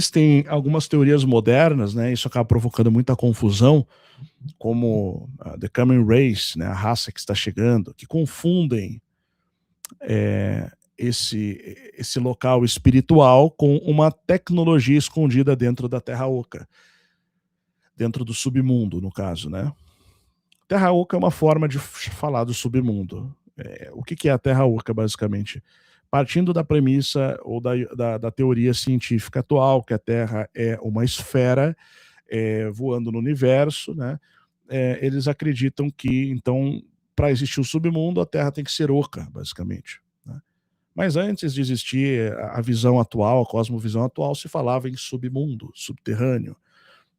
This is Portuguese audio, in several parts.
Existem algumas teorias modernas, né, isso acaba provocando muita confusão, como a The Coming Race, né, a raça que está chegando, que confundem esse local espiritual com uma tecnologia escondida dentro da Terra Oca, dentro do submundo, no caso, né? Terra Oca é uma forma de falar do submundo. O que é a Terra Oca, basicamente? Partindo da premissa ou da teoria científica atual, que a Terra é uma esfera voando no universo, né? Eles acreditam que, então, para existir o submundo, a Terra tem que ser oca, basicamente. Né? Mas antes de existir a visão atual, a cosmovisão atual, se falava em submundo, subterrâneo.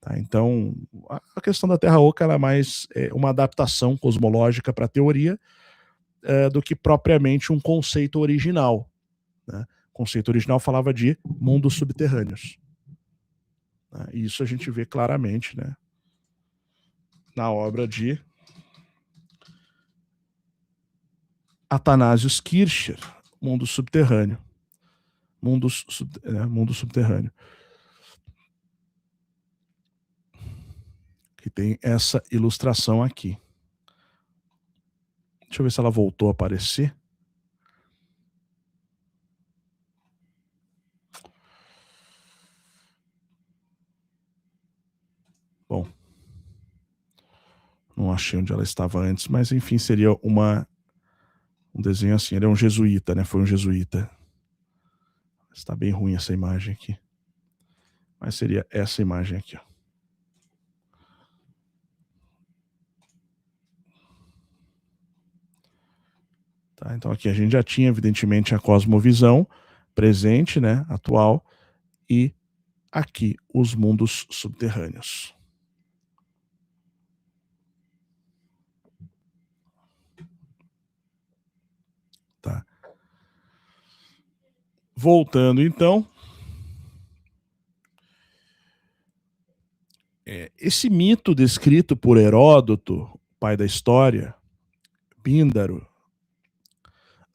Tá? Então, a questão da Terra Oca ela é mais uma adaptação cosmológica para a teoria do que propriamente um conceito original. Né? O conceito original falava de mundos subterrâneos. Né? E isso a gente vê claramente, né, na obra de Athanasius Kircher, Mundo Subterrâneo. Mundo Subterrâneo. Que tem essa ilustração aqui. Deixa eu ver se ela voltou a aparecer. Bom, não achei onde ela estava antes, mas enfim, seria um desenho assim. Ele é um jesuíta, né? Foi um jesuíta. Está bem ruim essa imagem aqui. Mas seria essa imagem aqui, ó. Tá, então aqui a gente já tinha, evidentemente, a cosmovisão presente, né, atual, e aqui os mundos subterrâneos. Tá. Voltando, então, esse mito descrito por Heródoto, pai da história, Píndaro,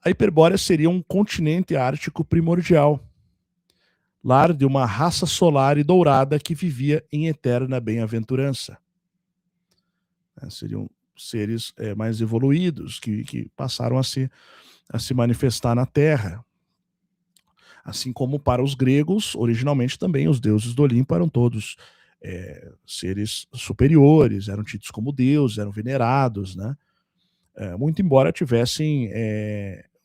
a Hiperbórea seria um continente ártico primordial, lar de uma raça solar e dourada que vivia em eterna bem-aventurança. Seriam seres mais evoluídos, que passaram a se manifestar na Terra. Assim como para os gregos, originalmente também os deuses do Olimpo eram todos seres superiores, eram tidos como deuses, eram venerados, né? Muito embora tivessem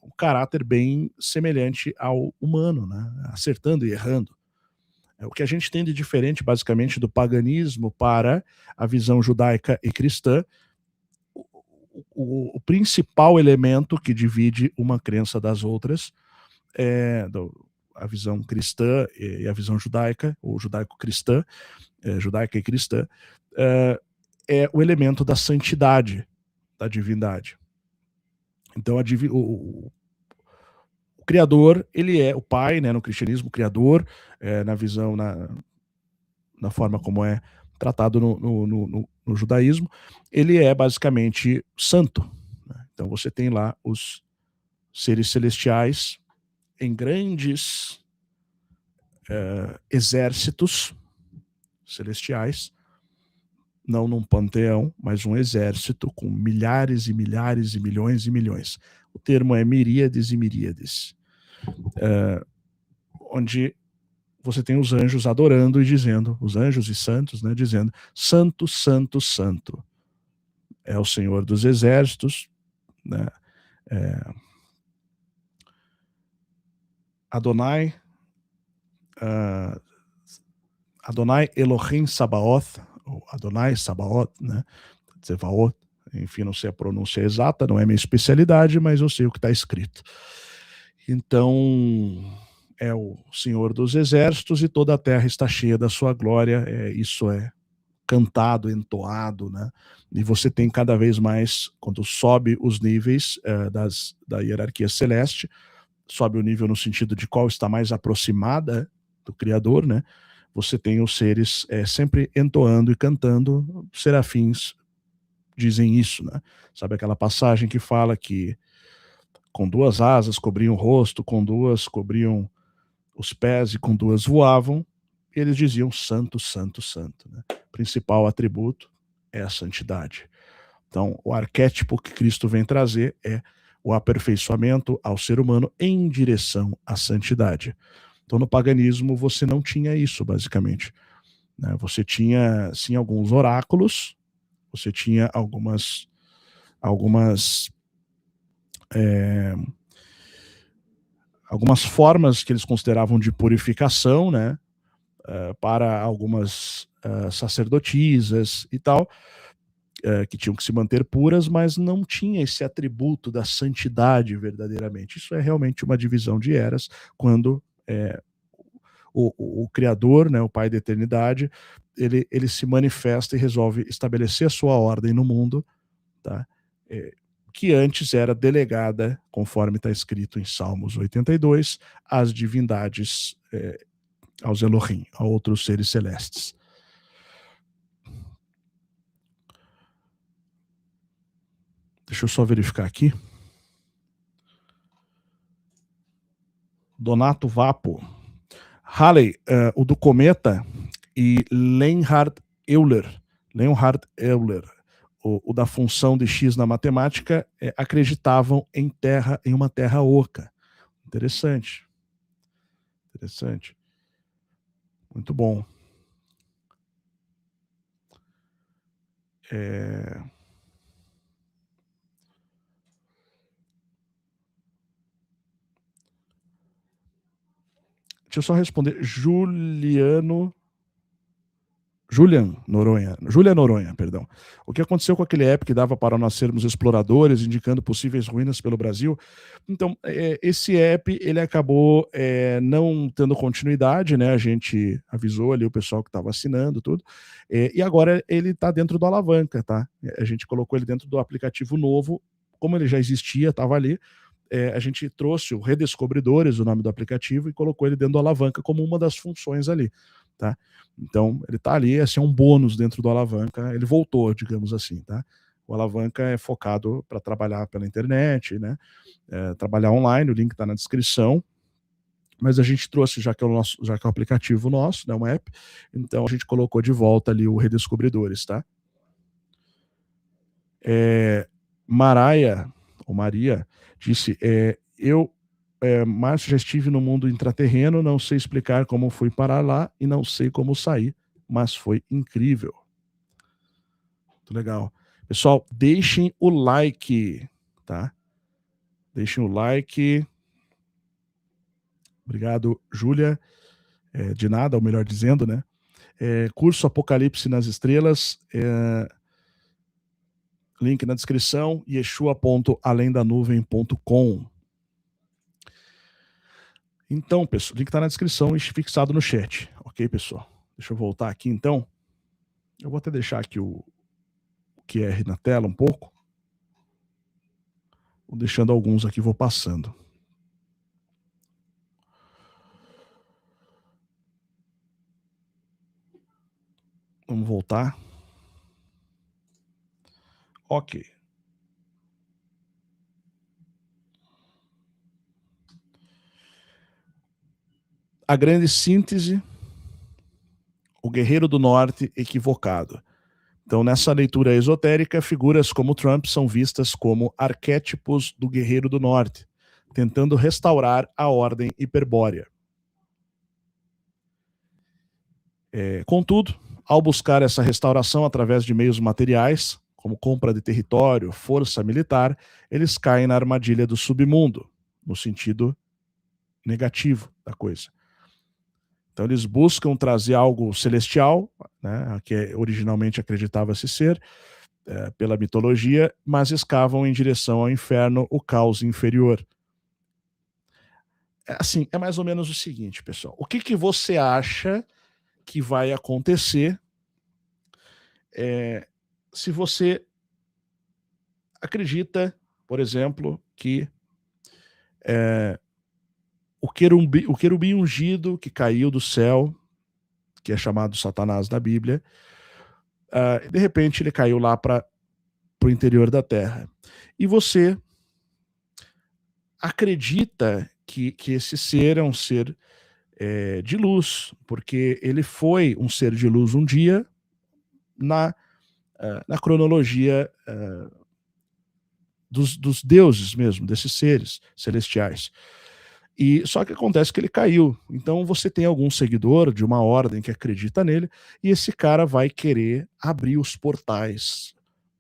um caráter bem semelhante ao humano, né? Acertando e errando. O que a gente tem de diferente, basicamente, do paganismo para a visão judaica e cristã, o principal elemento que divide uma crença das outras a visão cristã e a visão judaica, ou judaico-cristã, judaica e cristã, é o elemento da santidade, da divindade. Então, o Criador, ele é o Pai, né, no cristianismo, o Criador, na visão, na forma como é tratado no judaísmo, ele é basicamente santo. Né? Então, você tem lá os seres celestiais em grandes exércitos celestiais, não num panteão, mas um exército com milhares e milhares e milhões. O termo é miríades e miríades. Onde você tem os anjos adorando e dizendo, os anjos e santos, né, dizendo, santo, santo, santo. É o Senhor dos exércitos, né, Adonai Elohim Sabaoth, ou Adonai Sabaoth, né, Zevaot, enfim, não sei a pronúncia exata, não é minha especialidade, mas eu sei o que está escrito. Então, é o Senhor dos exércitos e toda a terra está cheia da sua glória, isso é cantado, entoado, né? E você tem cada vez mais, quando sobe os níveis da hierarquia celeste, sobe o nível no sentido de qual está mais aproximada do Criador, né? Você tem os seres sempre entoando e cantando, serafins dizem isso, né? Sabe aquela passagem que fala que com duas asas cobriam o rosto, com duas cobriam os pés e com duas voavam, eles diziam santo, santo, santo, né? O principal atributo é a santidade. Então, o arquétipo que Cristo vem trazer é o aperfeiçoamento ao ser humano em direção à santidade. Então, no paganismo, você não tinha isso, basicamente, né? Você tinha, sim, alguns oráculos, você tinha algumas formas que eles consideravam de purificação, né? Para algumas sacerdotisas e tal, que tinham que se manter puras, mas não tinha esse atributo da santidade verdadeiramente. Isso é realmente uma divisão de eras, quando o Criador, né, o Pai da eternidade, ele se manifesta e resolve estabelecer a sua ordem no mundo, tá? Que antes era delegada, conforme está escrito em Salmos 82, às divindades, aos Elohim, a outros seres celestes. Deixa eu só verificar aqui. Donato Vapo. Halley, o do Cometa, e Leonhard Euler, o da função de X na matemática, acreditavam em uma terra oca. Interessante. Interessante. Muito bom. Deixa eu só responder. Julian Noronha, perdão. O que aconteceu com aquele app que dava para nós sermos exploradores, indicando possíveis ruínas pelo Brasil? Então, esse app, ele acabou não tendo continuidade, né? A gente avisou ali o pessoal que estava assinando tudo, e agora ele está dentro do Alavanca, tá? A gente colocou ele dentro do aplicativo novo, como ele já existia, estava ali, a gente trouxe o Redescobridores, o nome do aplicativo, e colocou ele dentro do Alavanca como uma das funções ali, tá? Então, ele está ali, assim, é um bônus dentro do Alavanca, ele voltou, digamos assim, tá? O Alavanca é focado para trabalhar pela internet, né? Trabalhar online, o link está na descrição, mas a gente trouxe, já que é o aplicativo nosso, né, uma app, então a gente colocou de volta ali o Redescobridores, tá? Maria, disse, Márcio, já estive no mundo intraterreno, não sei explicar como fui parar lá e não sei como sair, mas foi incrível. Muito legal. Pessoal, deixem o like, tá? Deixem o like. Obrigado, Júlia. De nada, ou melhor dizendo, né? Curso Apocalipse nas Estrelas, link na descrição, yeshua.alendanuvem.com. Então, pessoal, o link está na descrição e fixado no chat. Ok, pessoal? Deixa eu voltar aqui, então. Eu vou até deixar aqui o QR na tela um pouco. Vou deixando alguns aqui, vou passando. Vamos voltar. Ok. A grande síntese: o guerreiro do norte equivocado. Então, nessa leitura esotérica, figuras como Trump são vistas como arquétipos do guerreiro do norte, tentando restaurar a ordem hiperbórea. Contudo, ao buscar essa restauração através de meios materiais, como compra de território, força militar, eles caem na armadilha do submundo, no sentido negativo da coisa. Então eles buscam trazer algo celestial, né, que originalmente acreditava-se ser, pela mitologia, mas escavam em direção ao inferno, o caos inferior. Assim, é mais ou menos o seguinte, pessoal. O que você acha que vai acontecer se você acredita, por exemplo, que o querubim ungido que caiu do céu, que é chamado Satanás na Bíblia, de repente ele caiu lá para o interior da terra. E você acredita que esse ser é um ser de luz, porque ele foi um ser de luz um dia na cronologia dos deuses mesmo, desses seres celestiais. E só que acontece que ele caiu. Então você tem algum seguidor de uma ordem que acredita nele, e esse cara vai querer abrir os portais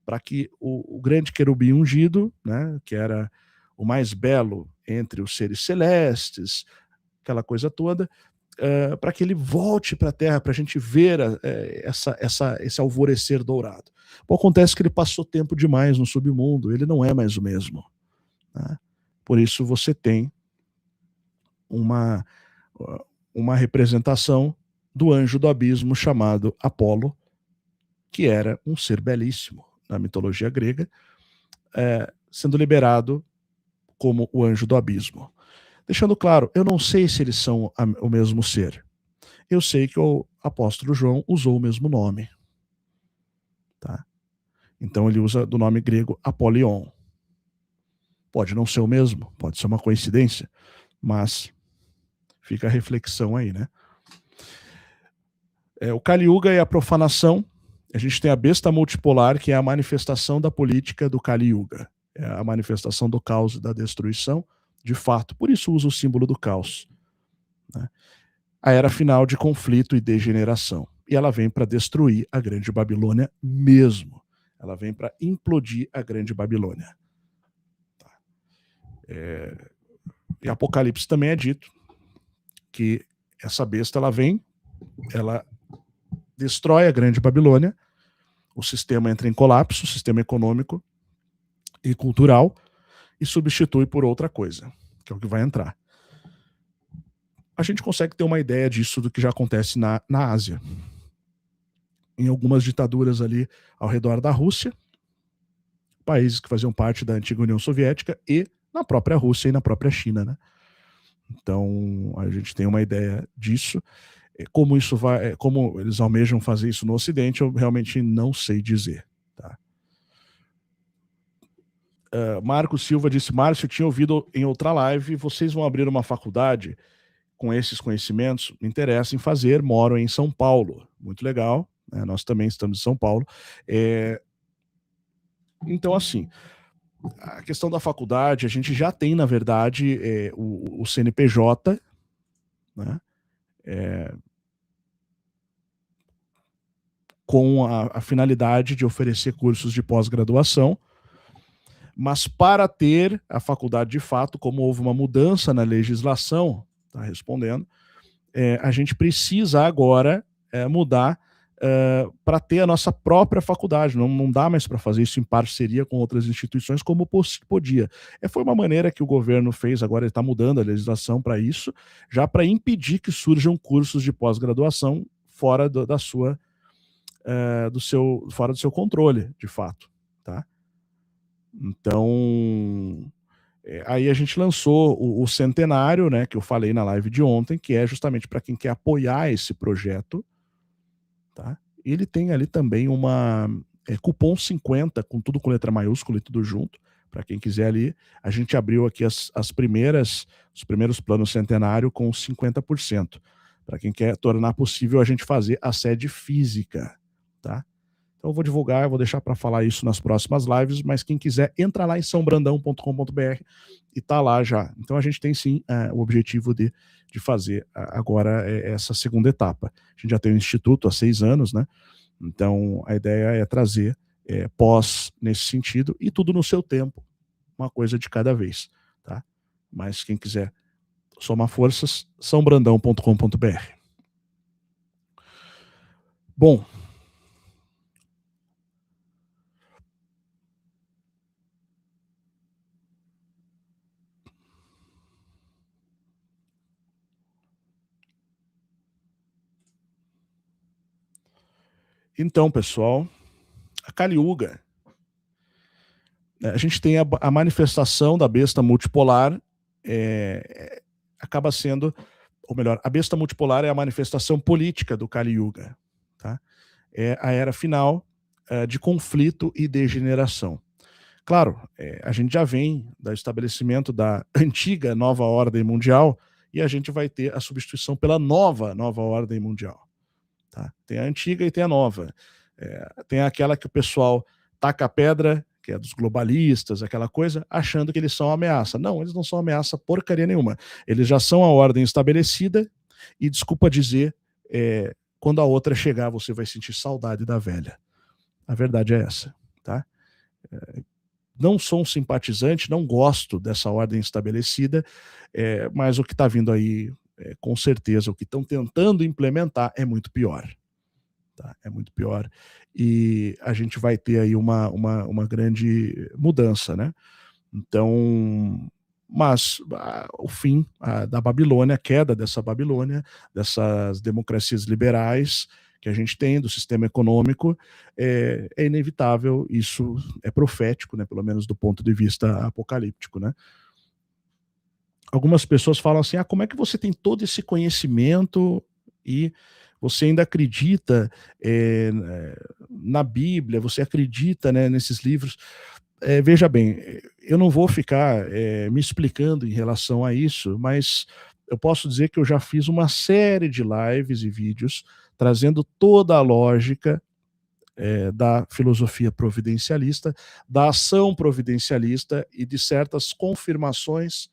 para que o grande querubim ungido, né, que era o mais belo entre os seres celestes, aquela coisa toda, para que ele volte para a Terra, para a gente ver esse alvorecer dourado. Bom, acontece que ele passou tempo demais no submundo, ele não é mais o mesmo. Né? Por isso você tem uma representação do anjo do abismo chamado Apolo, que era um ser belíssimo na mitologia grega, sendo liberado como o anjo do abismo. Deixando claro, eu não sei se eles são o mesmo ser. Eu sei que o apóstolo João usou o mesmo nome. Tá? Então ele usa do nome grego Apolion. Pode não ser o mesmo, pode ser uma coincidência, mas fica a reflexão aí, né? O Kali Yuga é a profanação. A gente tem a besta multipolar, que é a manifestação da política do Kali Yuga. É a manifestação do caos e da destruição, de fato. Por isso usa o símbolo do caos. Né? A era final de conflito e degeneração. E ela vem para destruir a Grande Babilônia mesmo. Ela vem para implodir a Grande Babilônia. Tá. Em Apocalipse também é dito que essa besta ela vem, ela destrói a Grande Babilônia, o sistema entra em colapso, o sistema econômico e cultural, e substitui por outra coisa, que é o que vai entrar. A gente consegue ter uma ideia disso, do que já acontece na Ásia. Em algumas ditaduras ali ao redor da Rússia, países que faziam parte da antiga União Soviética, e na própria Rússia e na própria China, né? Então, a gente tem uma ideia disso. Como isso vai, como eles almejam fazer isso no Ocidente, eu realmente não sei dizer. Tá? Marco Silva disse: Márcio, tinha ouvido em outra live, vocês vão abrir uma faculdade com esses conhecimentos? Me interessa em fazer, moro em São Paulo. Muito legal, né? Nós também estamos em São Paulo. Então, assim, a questão da faculdade, a gente já tem, na verdade, o CNPJ, né? Com a finalidade de oferecer cursos de pós-graduação, mas para ter a faculdade de fato, como houve uma mudança na legislação, está respondendo, a gente precisa agora mudar para ter a nossa própria faculdade. Não dá mais para fazer isso em parceria com outras instituições como podia. Foi uma maneira que o governo fez, agora ele está mudando a legislação para isso, já para impedir que surjam cursos de pós-graduação fora fora do seu controle, de fato. Tá? Então, aí a gente lançou o Centenário, né, que eu falei na live de ontem, que é justamente para quem quer apoiar esse projeto. Tá? Ele tem ali também uma cupom 50, com tudo com letra maiúscula e tudo junto, para quem quiser ali. A gente abriu aqui os primeiros planos Centenário com 50%, para quem quer tornar possível a gente fazer a sede física. Tá? Então eu vou divulgar, eu vou deixar para falar isso nas próximas lives, mas quem quiser, entra lá em sãobrandão.com.br e tá lá já. Então a gente tem sim o objetivo de fazer agora essa segunda etapa. A gente já tem o Instituto há 6 anos, né? Então a ideia é trazer pós nesse sentido, e tudo no seu tempo, uma coisa de cada vez. Tá? Mas quem quiser somar forças, sãobrandão.com.br. Bom, então, pessoal, a Kali Yuga, a gente tem a manifestação da besta multipolar, acaba sendo, ou melhor, a besta multipolar é a manifestação política do Kali Yuga. Tá? É a era final de conflito e degeneração. Claro, a gente já vem do estabelecimento da antiga nova ordem mundial, e a gente vai ter a substituição pela nova ordem mundial. Tá? Tem a antiga e tem a nova. Tem aquela que o pessoal taca a pedra, que é dos globalistas, aquela coisa, achando que eles são ameaça. Não, eles não são ameaça porcaria nenhuma. Eles já são a ordem estabelecida e, desculpa dizer, quando a outra chegar, você vai sentir saudade da velha. A verdade é essa, tá? Não sou um simpatizante, não gosto dessa ordem estabelecida, mas o que está vindo aí, com certeza, o que estão tentando implementar é muito pior. Tá? É muito pior. E a gente vai ter aí uma grande mudança, né? Então, mas o fim da Babilônia, a queda dessa Babilônia, dessas democracias liberais que a gente tem, do sistema econômico, é inevitável, isso é profético, né, pelo menos do ponto de vista apocalíptico, né? Algumas pessoas falam assim, como é que você tem todo esse conhecimento e você ainda acredita na Bíblia, você acredita, né, nesses livros? Veja bem, eu não vou ficar me explicando em relação a isso, mas eu posso dizer que eu já fiz uma série de lives e vídeos trazendo toda a lógica da filosofia providencialista, da ação providencialista e de certas confirmações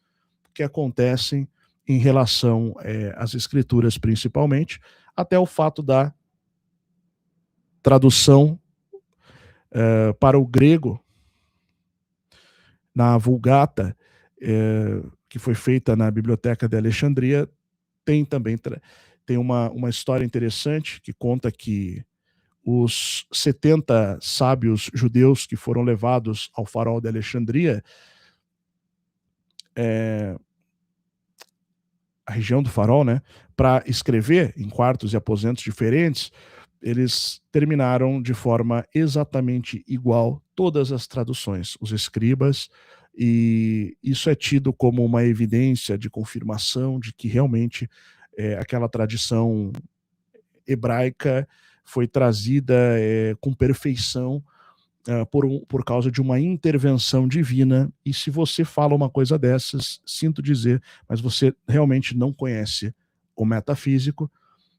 que acontecem em relação às escrituras, principalmente, até o fato da tradução para o grego na Vulgata, que foi feita na Biblioteca de Alexandria, tem também uma história interessante que conta que os 70 sábios judeus que foram levados ao farol de Alexandria, a região do farol, né, para escrever em quartos e aposentos diferentes, eles terminaram de forma exatamente igual todas as traduções, os escribas, e isso é tido como uma evidência de confirmação de que realmente aquela tradição hebraica foi trazida com perfeição por causa de uma intervenção divina, e se você fala uma coisa dessas, sinto dizer, mas você realmente não conhece o metafísico,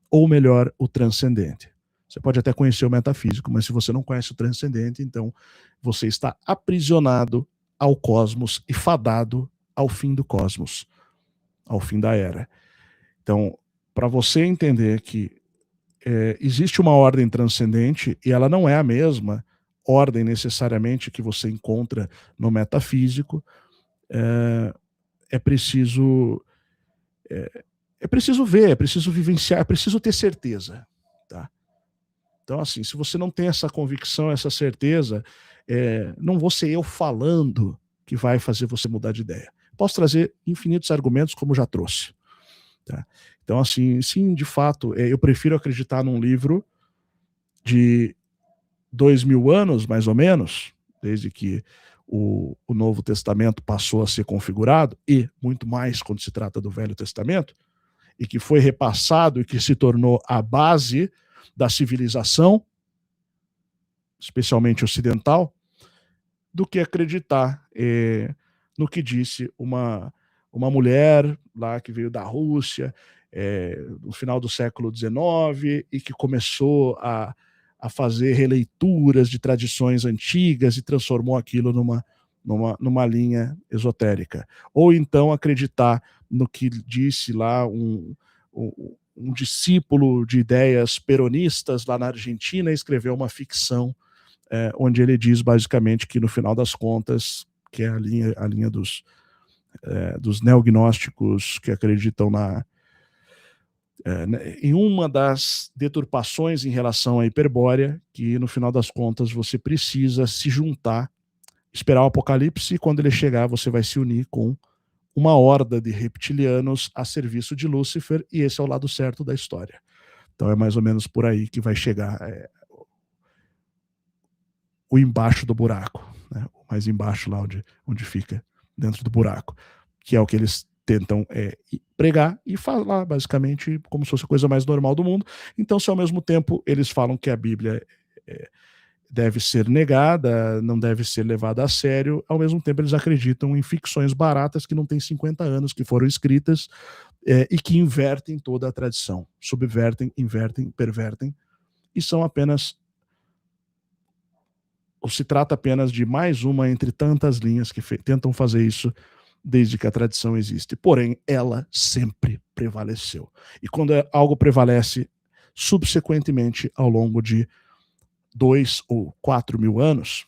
ou melhor, o transcendente. Você pode até conhecer o metafísico, mas se você não conhece o transcendente, então você está aprisionado ao cosmos e fadado ao fim do cosmos, ao fim da era. Então, para você entender que existe uma ordem transcendente e ela não é a mesma ordem necessariamente que você encontra no metafísico, é preciso ver, é preciso vivenciar, é preciso ter certeza, tá? Então, assim, se você não tem essa convicção, essa certeza, não vou ser eu falando que vai fazer você mudar de ideia. Posso trazer infinitos argumentos, como já trouxe. Tá? Então, assim, sim, de fato, eu prefiro acreditar num livro de 2000 anos, mais ou menos, desde que o Novo Testamento passou a ser configurado, e muito mais quando se trata do Velho Testamento, e que foi repassado e que se tornou a base da civilização, especialmente ocidental, do que acreditar no que disse uma mulher lá que veio da Rússia no final do século XIX e que começou a fazer releituras de tradições antigas e transformou aquilo numa linha esotérica. Ou então acreditar no que disse lá um discípulo de ideias peronistas lá na Argentina e escreveu uma ficção onde ele diz basicamente que no final das contas, que é a linha dos neognósticos que acreditam em uma das deturpações em relação à hiperbórea, que no final das contas você precisa se juntar, esperar o apocalipse, e quando ele chegar você vai se unir com uma horda de reptilianos a serviço de Lúcifer, e esse é o lado certo da história. Então é mais ou menos por aí que vai chegar o embaixo do buraco, né? O mais embaixo lá onde fica, dentro do buraco, que é o que eles tentam pregar e falar basicamente como se fosse a coisa mais normal do mundo. Então, se ao mesmo tempo eles falam que a Bíblia deve ser negada, não deve ser levada a sério, ao mesmo tempo eles acreditam em ficções baratas que não têm 50 anos, que foram escritas e que invertem toda a tradição, subvertem, invertem, pervertem, e são apenas, ou se trata apenas de mais uma entre tantas linhas que tentam fazer isso desde que a tradição existe. Porém, ela sempre prevaleceu. E quando algo prevalece subsequentemente ao longo de 2 ou 4 mil anos,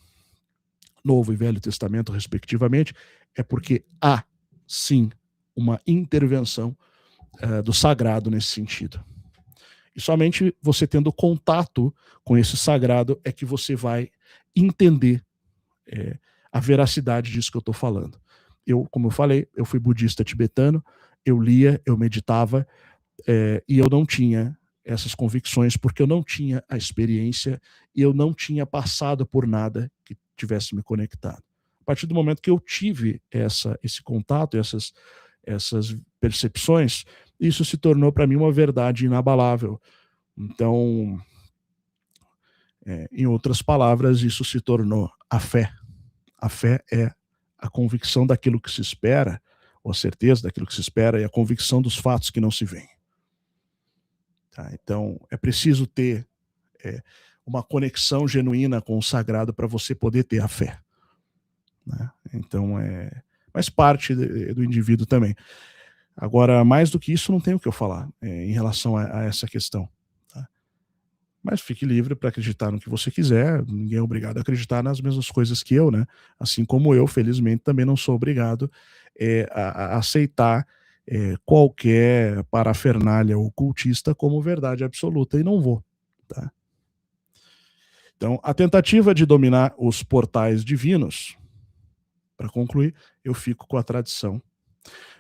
Novo e Velho Testamento, respectivamente, é porque há, sim, uma intervenção do sagrado nesse sentido. E somente você tendo contato com esse sagrado é que você vai entender a veracidade disso que eu estou falando. Eu, como eu falei, eu fui budista tibetano, eu lia, eu meditava, e eu não tinha essas convicções porque eu não tinha a experiência e eu não tinha passado por nada que tivesse me conectado. A partir do momento que eu tive esse contato, essas percepções, isso se tornou para mim uma verdade inabalável. Então, em outras palavras, isso se tornou a fé. A fé é a convicção daquilo que se espera, ou a certeza daquilo que se espera, e a convicção dos fatos que não se veem. Tá? Então, é preciso ter uma conexão genuína com o sagrado para você poder ter a fé. Né? Então, faz parte do indivíduo também. Agora, mais do que isso, não tenho o que eu falar em relação a essa questão. Tá? Mas fique livre para acreditar no que você quiser, ninguém é obrigado a acreditar nas mesmas coisas que eu, né? Assim como eu, felizmente, também não sou obrigado a aceitar qualquer parafernália ocultista como verdade absoluta, e não vou. Tá? Então, a tentativa de dominar os portais divinos, para concluir, eu fico com a tradição.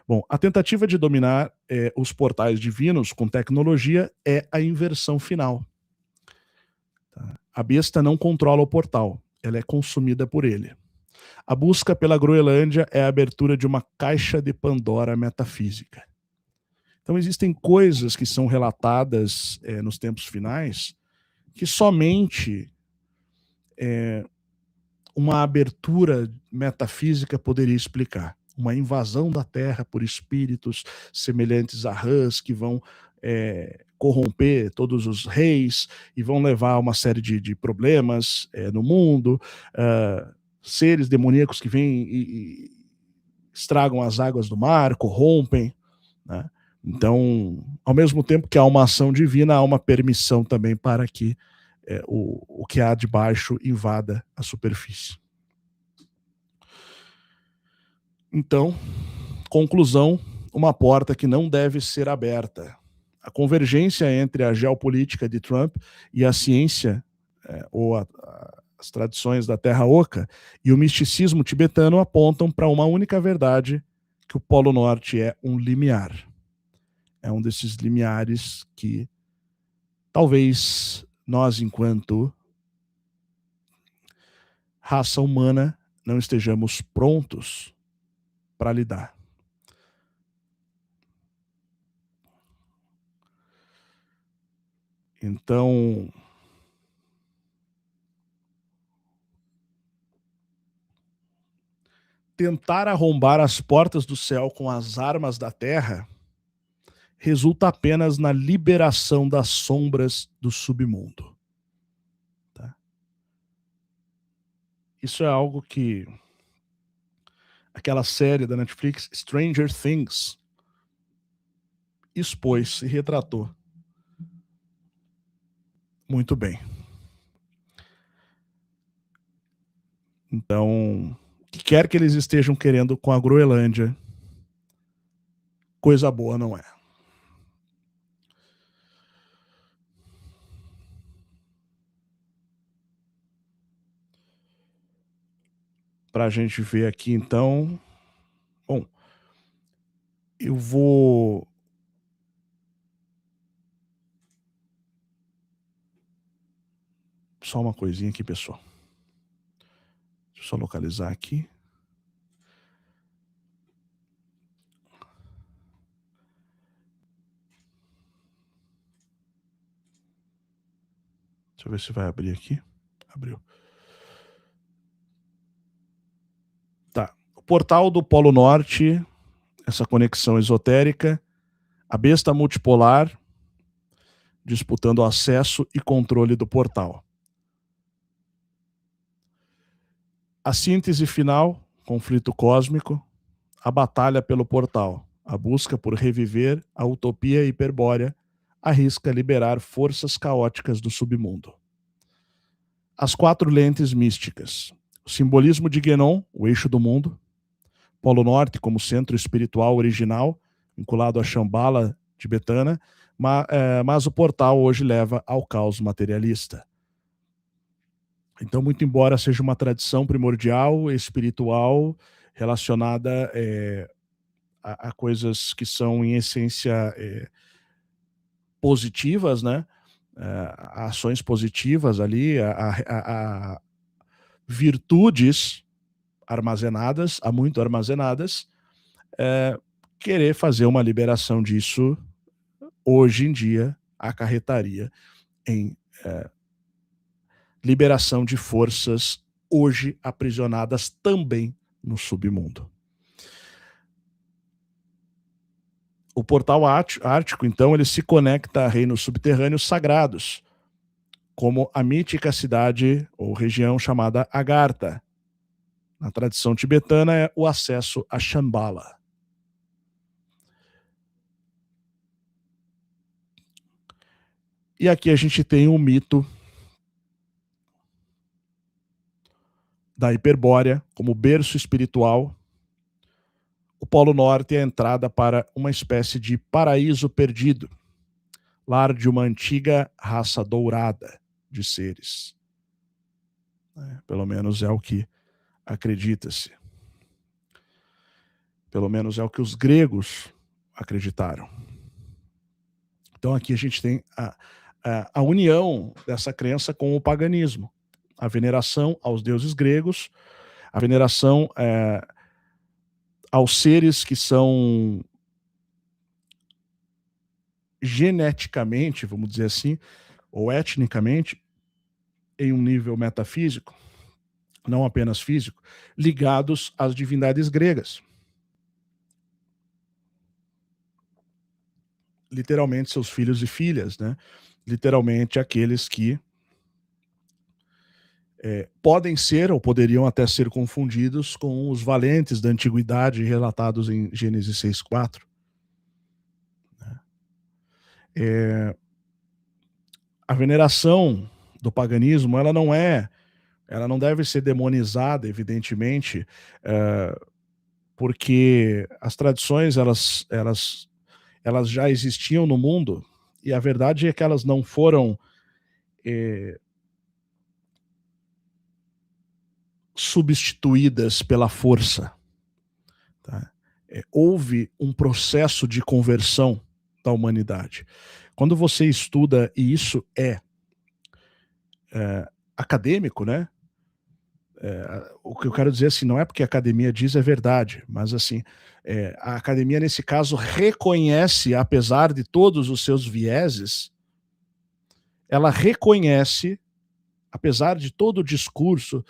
Bom, a tentativa de dominar os portais divinos com tecnologia é a inversão final. Tá? A besta não controla o portal, ela é consumida por ele. A busca pela Groenlândia é a abertura de uma caixa de Pandora metafísica. Então existem coisas que são relatadas nos tempos finais que somente uma abertura metafísica poderia explicar. Uma invasão da Terra por espíritos semelhantes a rãs que vão corromper todos os reis e vão levar a uma série de problemas no mundo, seres demoníacos que vêm e estragam as águas do mar, corrompem, né? Então, ao mesmo tempo que há uma ação divina, há uma permissão também para que o que há de baixo invada a superfície. Então, conclusão, uma porta que não deve ser aberta. A convergência entre a geopolítica de Trump e a ciência, ou as tradições da Terra Oca, e o misticismo tibetano apontam para uma única verdade, que o Polo Norte é um limiar. É um desses limiares que talvez nós, enquanto raça humana, não estejamos prontos para lidar. Então, tentar arrombar as portas do céu com as armas da terra resulta apenas na liberação das sombras do submundo. Tá? Isso é algo que aquela série da Netflix, Stranger Things, expôs e retratou muito bem. Então, o que quer que eles estejam querendo com a Groenlândia, coisa boa não é. Para a gente ver aqui, então. Bom, eu vou. Só uma coisinha aqui, pessoal. Deixa eu só localizar aqui. Deixa eu ver se vai abrir aqui. Abriu. Tá. O portal do Polo Norte, essa conexão esotérica, A besta multipolar disputando acesso e controle do portal. A síntese final, conflito cósmico, a batalha pelo portal, a busca por reviver a utopia hiperbórea, arrisca liberar forças caóticas do submundo. As 4 lentes místicas. O simbolismo de Genon, o eixo do mundo. Polo Norte como centro espiritual original, vinculado a Shambhala tibetana, mas o portal hoje leva ao caos materialista. Então, muito embora seja uma tradição primordial, espiritual, relacionada a coisas que são, em essência, positivas, né? A ações positivas ali, a virtudes armazenadas, há muito armazenadas, querer fazer uma liberação disso, hoje em dia, acarretaria em liberação de forças hoje aprisionadas também no submundo. O portal ártico, então, ele se conecta a reinos subterrâneos sagrados, como a mítica cidade ou região chamada Agartha. Na tradição tibetana é o acesso a Shambhala. E aqui a gente tem um mito da Hiperbórea como berço espiritual. O Polo Norte é a entrada para uma espécie de paraíso perdido, lar de uma antiga raça dourada de seres. Pelo menos é o que acredita-se. Pelo menos é o que os gregos acreditaram. Então aqui a gente tem a união dessa crença com o paganismo. A veneração aos deuses gregos, a veneração aos seres que são geneticamente, vamos dizer assim, ou etnicamente, em um nível metafísico, não apenas físico, ligados às divindades gregas. Literalmente seus filhos e filhas, né? Literalmente aqueles que podem ser, ou poderiam até ser confundidos com os valentes da antiguidade relatados em Gênesis 6:4. A veneração do paganismo, ela não deve ser demonizada, evidentemente, porque as tradições, elas já existiam no mundo, e a verdade é que elas não foram substituídas pela força. Tá? Houve um processo de conversão da humanidade. Quando você estuda, e isso é acadêmico, né? O que eu quero dizer assim, não é porque a academia diz é verdade, mas assim, a academia nesse caso reconhece, apesar de todos os seus vieses, ela reconhece, apesar de todo o discurso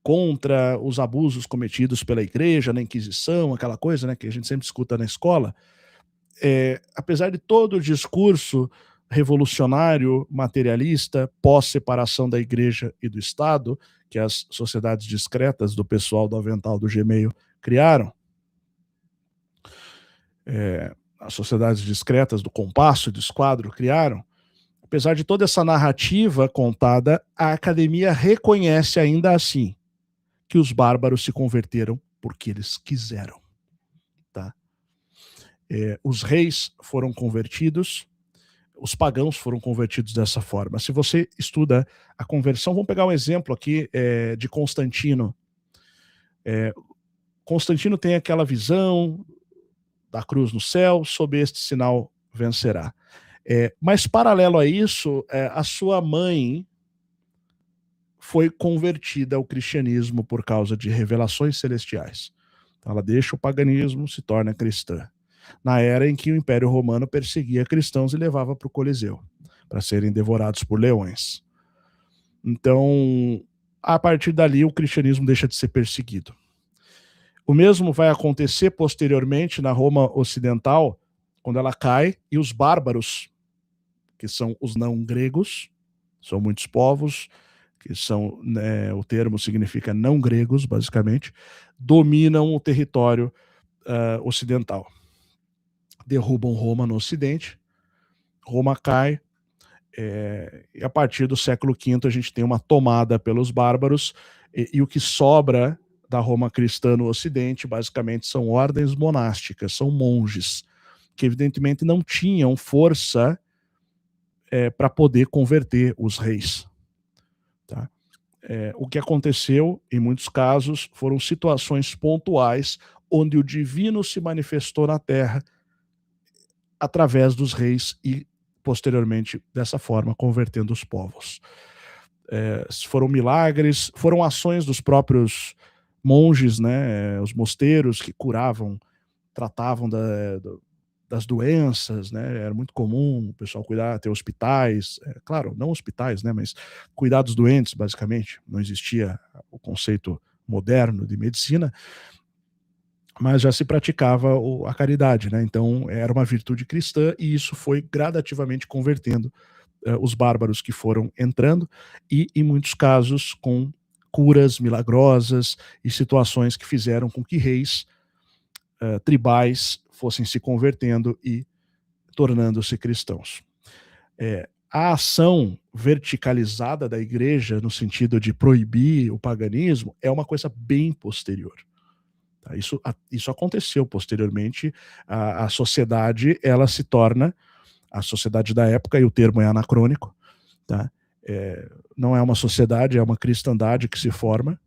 contra os abusos cometidos pela igreja, na Inquisição, aquela coisa, né, que a gente sempre escuta na escola, apesar de todo o discurso revolucionário, materialista, pós-separação da igreja e do Estado, que as sociedades discretas do pessoal do Avental do Gmail criaram, as sociedades discretas do Compasso e do Esquadro criaram, apesar de toda essa narrativa contada, a academia reconhece ainda assim que os bárbaros se converteram porque eles quiseram. Tá? Os reis foram convertidos, os pagãos foram convertidos dessa forma. Se você estuda a conversão, vamos pegar um exemplo aqui de Constantino. Constantino tem aquela visão da cruz no céu, sob este sinal vencerá. Mas paralelo a isso, a sua mãe foi convertida ao cristianismo por causa de revelações celestiais. Então ela deixa o paganismo, se torna cristã. Na era em que o Império Romano perseguia cristãos e levava para o Coliseu, para serem devorados por leões. Então, a partir dali, o cristianismo deixa de ser perseguido. O mesmo vai acontecer posteriormente na Roma Ocidental, quando ela cai, e os bárbaros, que são os não gregos, são muitos povos, que são, né, o termo significa não gregos, basicamente, dominam o território ocidental. Derrubam Roma no ocidente, Roma cai, e a partir do século V a gente tem uma tomada pelos bárbaros, e o que sobra da Roma cristã no ocidente, basicamente, são ordens monásticas, são monges, que evidentemente não tinham força para poder converter os reis. Tá? O que aconteceu, em muitos casos, foram situações pontuais onde o divino se manifestou na terra através dos reis e, posteriormente, dessa forma, convertendo os povos. Foram milagres, foram ações dos próprios monges, né, os mosteiros que curavam, tratavam das doenças, né? Era muito comum o pessoal cuidar, ter hospitais, claro, não hospitais, né? Mas cuidar dos doentes, basicamente. Não existia o conceito moderno de medicina, mas já se praticava a caridade, né? Então era uma virtude cristã e isso foi gradativamente convertendo os bárbaros que foram entrando e, em muitos casos, com curas milagrosas e situações que fizeram com que reis tribais fossem se convertendo e tornando-se cristãos. A ação verticalizada da igreja, no sentido de proibir o paganismo, é uma coisa bem posterior. Tá? Isso aconteceu posteriormente. A sociedade, ela se torna, a sociedade da época, e o termo é anacrônico, tá? Não é uma sociedade, é uma cristandade que se forma.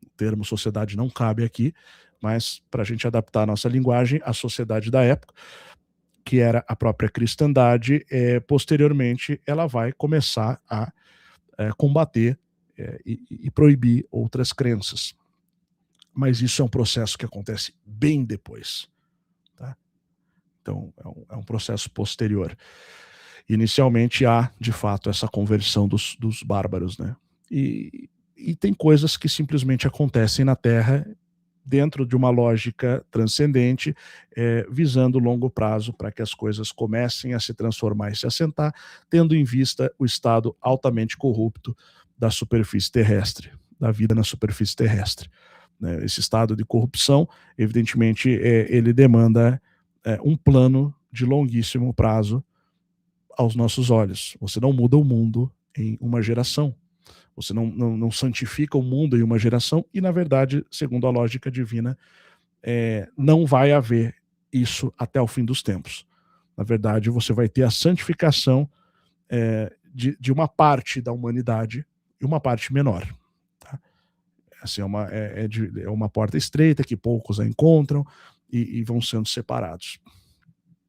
O termo sociedade não cabe aqui, mas para a gente adaptar a nossa linguagem, a sociedade da época, que era a própria cristandade, posteriormente ela vai começar a combater e proibir outras crenças. Mas isso é um processo que acontece bem depois. Tá? Então, é um processo posterior. Inicialmente há, de fato, essa conversão dos bárbaros, né? E tem coisas que simplesmente acontecem na Terra dentro de uma lógica transcendente, visando longo prazo para que as coisas comecem a se transformar e se assentar, tendo em vista o estado altamente corrupto da superfície terrestre, da vida na superfície terrestre. Né? Esse estado de corrupção, evidentemente, ele demanda um plano de longuíssimo prazo aos nossos olhos. Você não muda o mundo em uma geração. Você não santifica o mundo em uma geração e, na verdade, segundo a lógica divina, não vai haver isso até o fim dos tempos. Na verdade, você vai ter a santificação de uma parte da humanidade e uma parte menor. Tá? Assim, é uma porta estreita que poucos a encontram e vão sendo separados.